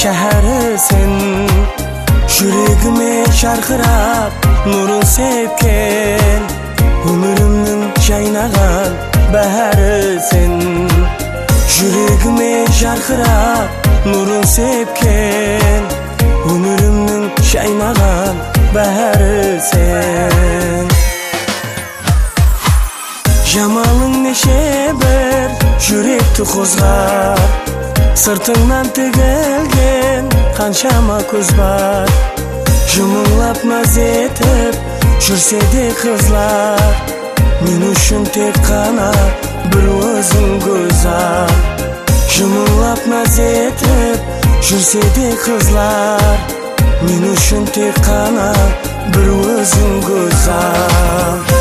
шәһәрісін, жүрегіме жарқырап нұрын сепкен, өмірімнің жайнаған бәрісін. Жүрегіме жарқырап нұрын сепкен, өмірімнің жайнаған бәрісін. Жамалың неше бір жүректі қозғар, сыртыңнан тігілген қаншама көз бар. Жұмылап наз етіп жүрсе де қызлар, мен үшін тек қана бір өзің көзар. Жұмылап наз етіп жүрсе де қызлар, мен үшін тек қана бір өзің көзар.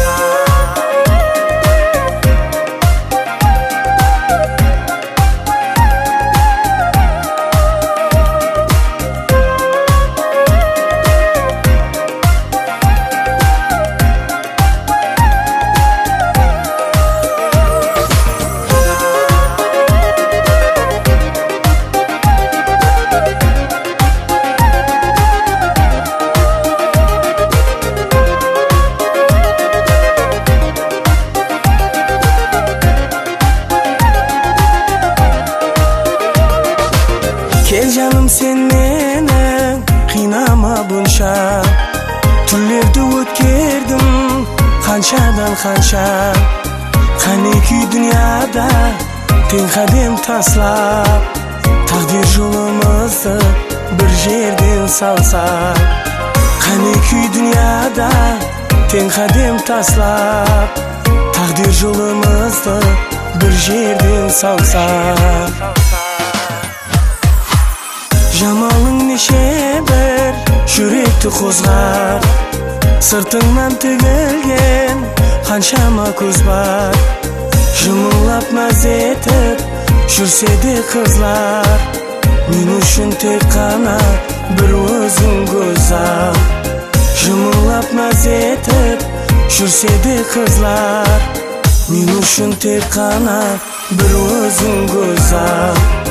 Кел жаным сен мені қинама бұнша, түрлерді өткердім қаншадан қанша. Қанеки дүнияда тең қадем таслап, тағдир жолымызды бір жерден салса. Қанеки дүнияда тең қадем таслап, тағдир жолымызды бір жерден салса. Жамалың неше бір жүректі қозғар, сыртыңнан тігілген қаншама көз бар. Жұмылап наз етіп жүрсе де қызлар, мен үшін тек қана бір өзің көзар. Жұмылап наз етіп жүрсе де қызлар, мен үшін тек қана бір өзің көзар.